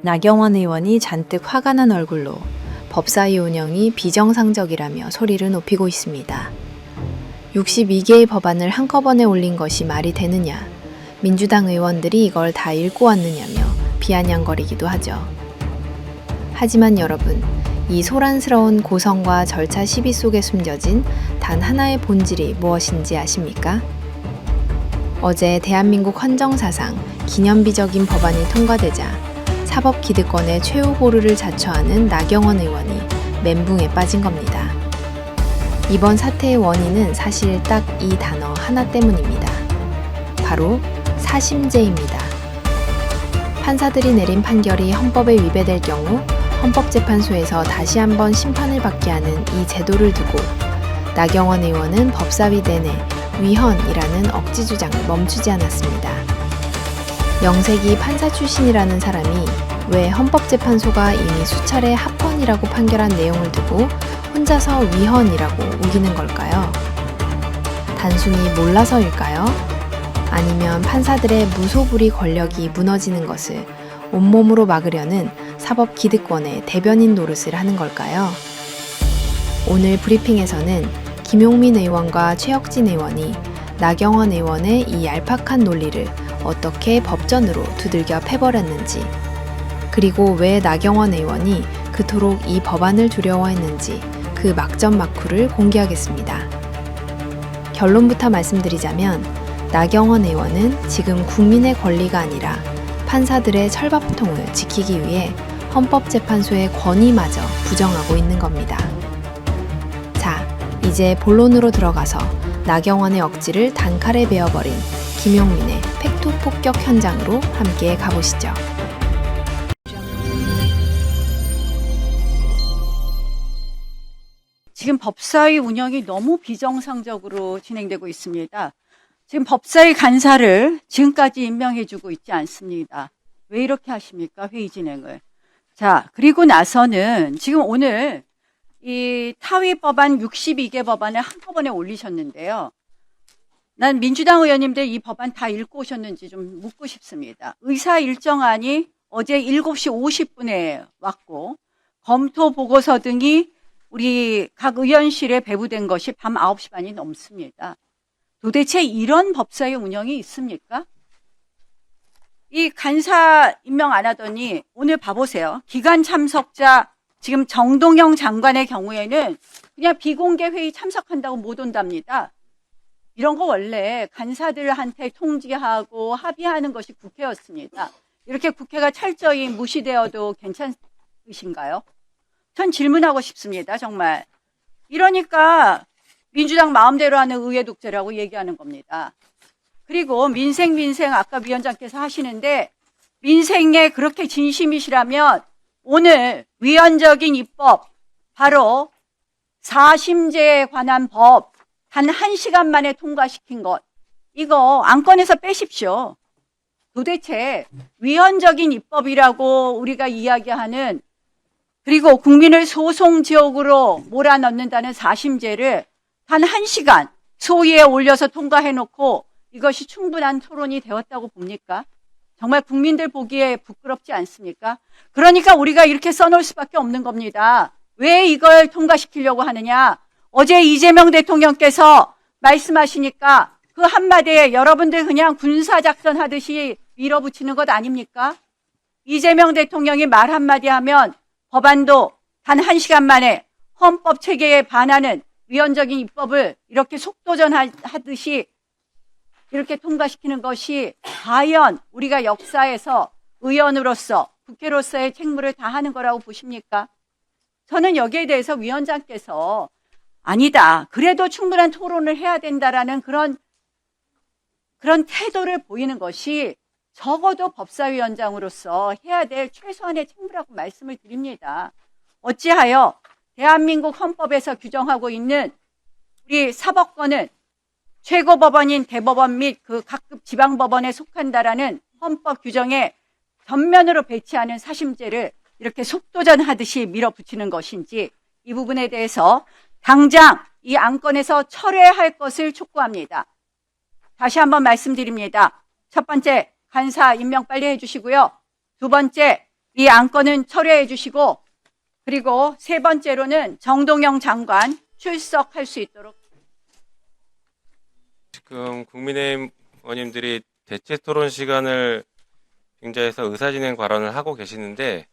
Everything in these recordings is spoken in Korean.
나경원 의원이 잔뜩 화가 난 얼굴로 법사위 운영이 비정상적이라며 소리를 높이고 있습니다. 62개의 법안을 한꺼번에 올린 것이 말이 되느냐, 민주당 의원들이 이걸 다 읽고 왔느냐며 비아냥거리기도 하죠. 하지만 여러분, 이 소란스러운 고성과 절차 시비 속에 숨겨진 단 하나의 본질이 무엇인지 아십니까? 어제 대한민국 헌정사상 기념비적인 법안이 통과되자 사법기득권의 최후보루를 자처하는 나경원 의원이 멘붕에 빠진 겁니다. 이번 사태의 원인은 사실 딱 이 단어 하나 때문입니다. 바로 사심제입니다. 판사들이 내린 판결이 헌법에 위배될 경우 헌법재판소에서 다시 한번 심판을 받게 하는 이 제도를 두고 나경원 의원은 법사위 내내 위헌이라는 억지 주장을 멈추지 않았습니다. 영세기 판사 출신이라는 사람이 왜 헌법재판소가 이미 수차례 합헌이라고 판결한 내용을 두고 혼자서 위헌이라고 우기는 걸까요? 단순히 몰라서일까요? 아니면 판사들의 무소불위 권력이 무너지는 것을 온몸으로 막으려는 사법 기득권의 대변인 노릇을 하는 걸까요? 오늘 브리핑에서는 김용민 의원과 최혁진 의원이 나경원 의원의 이 얄팍한 논리를 어떻게 법전으로 두들겨 패버렸는지, 그리고 왜 나경원 의원이 그토록 이 법안을 두려워했는지 그 막전막후를 공개하겠습니다. 결론부터 말씀드리자면 나경원 의원은 지금 국민의 권리가 아니라 판사들의 철밥통을 지키기 위해 헌법재판소의 권위마저 부정하고 있는 겁니다. 자, 이제 본론으로 들어가서 나경원의 억지를 단칼에 베어버린 김용민의 팩트 폭격 현장으로 함께 가보시죠. 지금 법사위 운영이 너무 비정상적으로 진행되고 있습니다. 지금 법사위 간사를 지금까지 임명해주고 있지 않습니다. 왜 이렇게 하십니까? 회의 진행을. 자, 그리고 나서는 지금 오늘 이 타위 법안 62개 법안을 한꺼번에 올리셨는데요. 난 민주당 의원님들 이 법안 다 읽고 오셨는지 좀 묻고 싶습니다. 의사 일정안이 어제 7시 50분에 왔고 검토 보고서 등이 우리 각 의원실에 배부된 것이 밤 9시 반이 넘습니다. 도대체 이런 법사위 운영이 있습니까? 이 간사 임명 안 하더니 오늘 봐보세요. 기관 참석자 지금 정동영 장관의 경우에는 그냥 비공개 회의 참석한다고 못 온답니다. 이런 거 원래 간사들한테 통지하고 합의하는 것이 국회였습니다. 이렇게 국회가 철저히 무시되어도 괜찮으신가요? 전 질문하고 싶습니다. 정말. 이러니까 민주당 마음대로 하는 의회 독재라고 얘기하는 겁니다. 그리고 민생 아까 위원장께서 하시는데 민생에 그렇게 진심이시라면 오늘 위헌적인 입법 바로 사심제에 관한 법 단 1시간 만에 통과시킨 것 이거 안건에서 빼십시오. 도대체 위헌적인 입법이라고 우리가 이야기하는 그리고 국민을 소송 지옥으로 몰아넣는다는 사심제를 단 1시간 소위에 올려서 통과해놓고 이것이 충분한 토론이 되었다고 봅니까? 정말 국민들 보기에 부끄럽지 않습니까? 그러니까 우리가 이렇게 써놓을 수밖에 없는 겁니다. 왜 이걸 통과시키려고 하느냐? 어제 이재명 대통령께서 말씀하시니까 그 한마디에 여러분들 그냥 군사작전 하듯이 밀어붙이는 것 아닙니까? 이재명 대통령이 말 한마디 하면 법안도 단 1시간 만에 헌법 체계에 반하는 위헌적인 입법을 이렇게 속도전하듯이 이렇게 통과시키는 것이 과연 우리가 역사에서 의원으로서 국회로서의 책무를 다하는 거라고 보십니까? 저는 여기에 대해서 위원장께서 아니다. 그래도 충분한 토론을 해야 된다라는 그런 태도를 보이는 것이 적어도 법사위원장으로서 해야 될 최소한의 책무라고 말씀을 드립니다. 어찌하여 대한민국 헌법에서 규정하고 있는 우리 사법권은 최고법원인 대법원 및 그 각급 지방법원에 속한다라는 헌법 규정에 전면으로 배치하는 사심제를 이렇게 속도전하듯이 밀어붙이는 것인지 이 부분에 대해서 당장 이 안건에서 철회할 것을 촉구합니다. 다시 한번 말씀드립니다. 첫 번째, 간사 임명 빨리 해주시고요. 두 번째, 이 안건은 철회해 주시고, 그리고 세 번째로는 정동영 장관 출석할 수 있도록. 지금 국민의힘 의원님들이 대체 토론 시간을 빙자해서 의사진행 발언을 하고 계시는데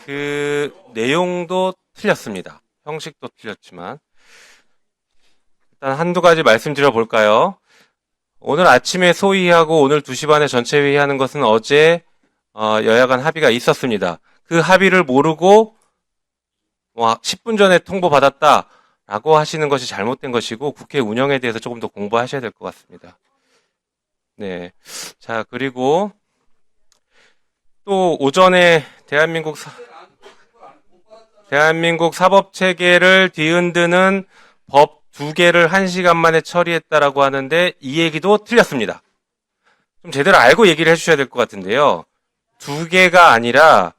그 내용도 틀렸습니다. 형식도 틀렸지만 일단 한두 가지 말씀드려 볼까요? 오늘 아침에 소위하고 오늘 2시 반에 전체 회의하는 것은 어제 여야 간 합의가 있었습니다. 그 합의를 모르고 10분 전에 통보받았다라고 하시는 것이 잘못된 것이고 국회 운영에 대해서 조금 더 공부하셔야 될 것 같습니다. 네. 자, 그리고 또 오전에 대한민국 사법 체계를 뒤흔드는 법 2개를 1시간 만에 처리했다라고 하는데 이 얘기도 틀렸습니다. 좀 제대로 알고 얘기를 해주셔야 될 것 같은데요. 2개가 아니라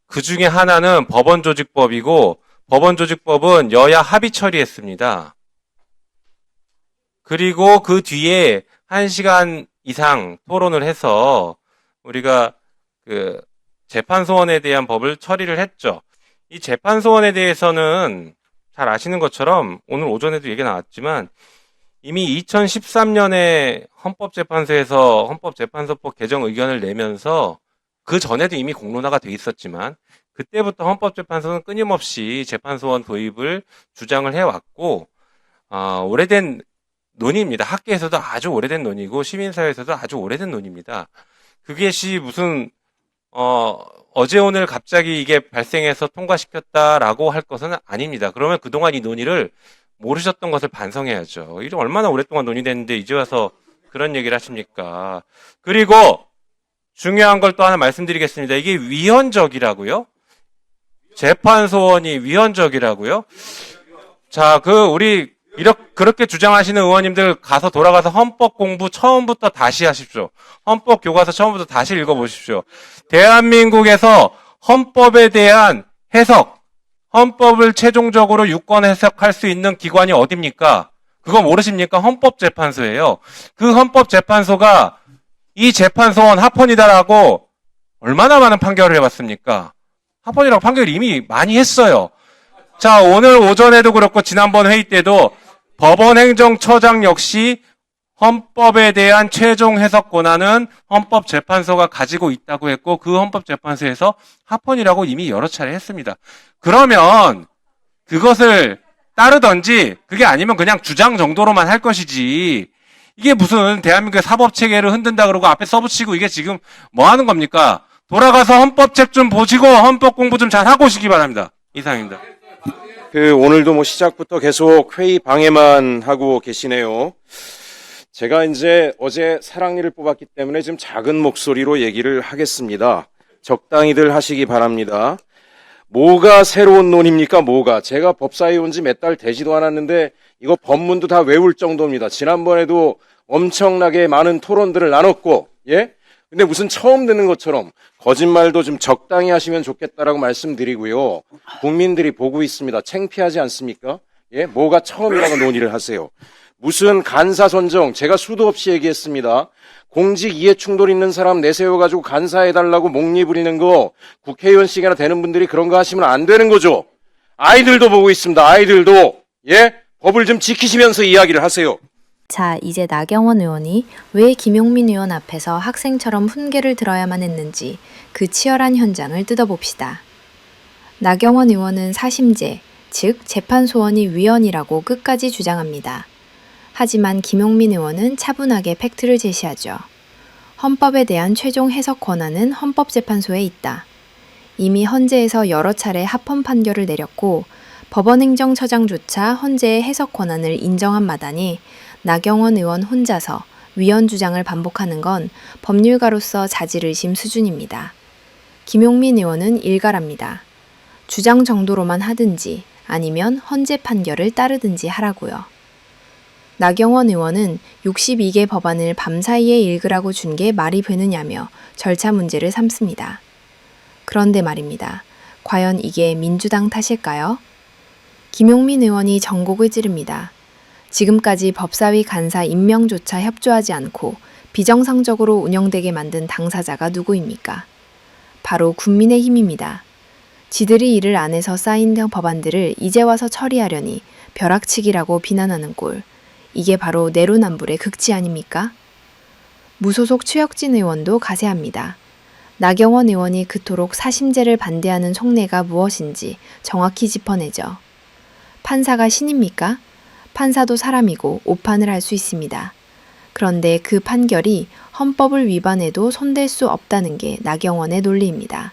그 중에 하나는 법원조직법이고 법원조직법은 여야 합의 처리했습니다. 그리고 그 뒤에 1시간 이상 토론을 해서 우리가 그 재판소원에 대한 법을 처리를 했죠. 이 재판소원에 대해서는 잘 아시는 것처럼 오늘 오전에도 얘기가 나왔지만 이미 2013년에 헌법재판소에서 헌법재판소법 개정 의견을 내면서 그 전에도 이미 공론화가 돼 있었지만 그때부터 헌법재판소는 끊임없이 재판소원 도입을 주장을 해왔고 오래된 논의입니다. 학계에서도 아주 오래된 논의고 시민사회에서도 아주 오래된 논의입니다. 그것이 무슨 어제 오늘 갑자기 이게 발생해서 통과시켰다라고 할 것은 아닙니다. 그러면 그동안 이 논의를 모르셨던 것을 반성해야죠. 이게 얼마나 오랫동안 논의됐는데 이제 와서 그런 얘기를 하십니까? 그리고 중요한 걸 또 하나 말씀드리겠습니다. 이게 위헌적이라고요? 재판소원이 위헌적이라고요? 자, 우리 그렇게 주장하시는 의원님들 가서 돌아가서 헌법 공부 처음부터 다시 하십시오. 헌법 교과서 처음부터 다시 읽어보십시오. 대한민국에서 헌법에 대한 해석, 헌법을 최종적으로 유권 해석할 수 있는 기관이 어딥니까? 그거 모르십니까? 헌법재판소예요. 그 헌법재판소가 이 재판소원 합헌이다라고 얼마나 많은 판결을 해봤습니까? 합헌이라고 판결을 이미 많이 했어요. 자, 오늘 오전에도 그렇고 지난번 회의 때도 법원행정처장 역시 헌법에 대한 최종 해석 권한은 헌법재판소가 가지고 있다고 했고 그 헌법재판소에서 합헌이라고 이미 여러 차례 했습니다. 그러면 그것을 따르던지 그게 아니면 그냥 주장 정도로만 할 것이지 이게 무슨 대한민국의 사법체계를 흔든다 그러고 앞에 써붙이고 이게 지금 뭐 하는 겁니까? 돌아가서 헌법책 좀 보시고 헌법 공부 좀 잘 하고 오시기 바랍니다. 이상입니다. 오늘도 시작부터 계속 회의 방해만 하고 계시네요. 제가 이제 어제 사랑니를 뽑았기 때문에 지금 작은 목소리로 얘기를 하겠습니다. 적당히들 하시기 바랍니다. 뭐가 새로운 논입니까? 뭐가? 제가 법사위에 온 지 몇 달 되지도 않았는데 이거 법문도 다 외울 정도입니다. 지난번에도 엄청나게 많은 토론들을 나눴고, 예? 근데 무슨 처음 듣는 것처럼 거짓말도 좀 적당히 하시면 좋겠다라고 말씀드리고요. 국민들이 보고 있습니다. 창피하지 않습니까? 예? 뭐가 처음이라고 논의를 하세요. 무슨 간사 선정, 제가 수도 없이 얘기했습니다. 공직 이해 충돌 있는 사람 내세워가지고 간사해달라고 목리 부리는 거 국회의원씩이나 되는 분들이 그런 거 하시면 안 되는 거죠. 아이들도 보고 있습니다. 아이들도. 예? 법을 좀 지키시면서 이야기를 하세요. 자, 이제 나경원 의원이 왜 김용민 의원 앞에서 학생처럼 훈계를 들어야만 했는지 그 치열한 현장을 뜯어봅시다. 나경원 의원은 사심제, 즉 재판소원이 위헌이라고 끝까지 주장합니다. 하지만 김용민 의원은 차분하게 팩트를 제시하죠. 헌법에 대한 최종 해석 권한은 헌법재판소에 있다. 이미 헌재에서 여러 차례 합헌 판결을 내렸고 법원행정처장조차 헌재의 해석 권한을 인정한 마다니 나경원 의원 혼자서 위헌 주장을 반복하는 건 법률가로서 자질의심 수준입니다. 김용민 의원은 일갈합니다. 주장 정도로만 하든지 아니면 헌재 판결을 따르든지 하라고요. 나경원 의원은 62개 법안을 밤사이에 읽으라고 준 게 말이 되느냐며 절차 문제를 삼습니다. 그런데 말입니다. 과연 이게 민주당 탓일까요? 김용민 의원이 전곡을 찌릅니다. 지금까지 법사위 간사 임명조차 협조하지 않고 비정상적으로 운영되게 만든 당사자가 누구입니까? 바로 국민의힘입니다. 지들이 일을 안 해서 쌓인 법안들을 이제 와서 처리하려니 벼락치기라고 비난하는 꼴. 이게 바로 내로남불의 극치 아닙니까? 무소속 최혁진 의원도 가세합니다. 나경원 의원이 그토록 사심제를 반대하는 속내가 무엇인지 정확히 짚어내죠. 판사가 신입니까? 판사도 사람이고 오판을 할 수 있습니다. 그런데 그 판결이 헌법을 위반해도 손댈 수 없다는 게 나경원의 논리입니다.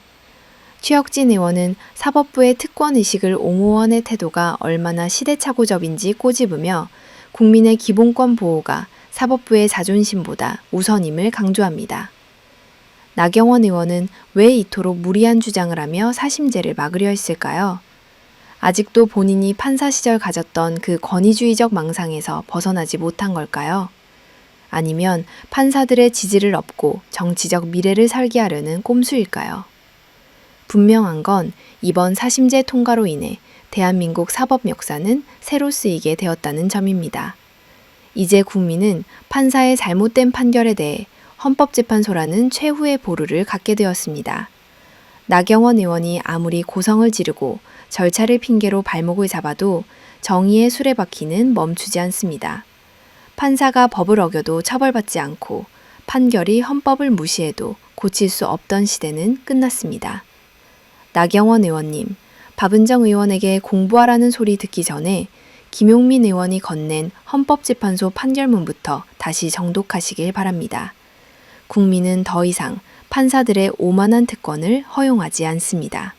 최혁진 의원은 사법부의 특권의식을 옹호하는 태도가 얼마나 시대착오적인지 꼬집으며 국민의 기본권 보호가 사법부의 자존심보다 우선임을 강조합니다. 나경원 의원은 왜 이토록 무리한 주장을 하며 사심제를 막으려 했을까요? 아직도 본인이 판사 시절 가졌던 그 권위주의적 망상에서 벗어나지 못한 걸까요? 아니면 판사들의 지지를 얻고 정치적 미래를 설계하려는 꼼수일까요? 분명한 건 이번 사심제 통과로 인해 대한민국 사법 역사는 새로 쓰이게 되었다는 점입니다. 이제 국민은 판사의 잘못된 판결에 대해 헌법재판소라는 최후의 보루를 갖게 되었습니다. 나경원 의원이 아무리 고성을 지르고 절차를 핑계로 발목을 잡아도 정의의 수레바퀴는 멈추지 않습니다. 판사가 법을 어겨도 처벌받지 않고 판결이 헌법을 무시해도 고칠 수 없던 시대는 끝났습니다. 나경원 의원님, 박은정 의원에게 공부하라는 소리 듣기 전에 김용민 의원이 건넨 헌법재판소 판결문부터 다시 정독하시길 바랍니다. 국민은 더 이상 판사들의 오만한 특권을 허용하지 않습니다.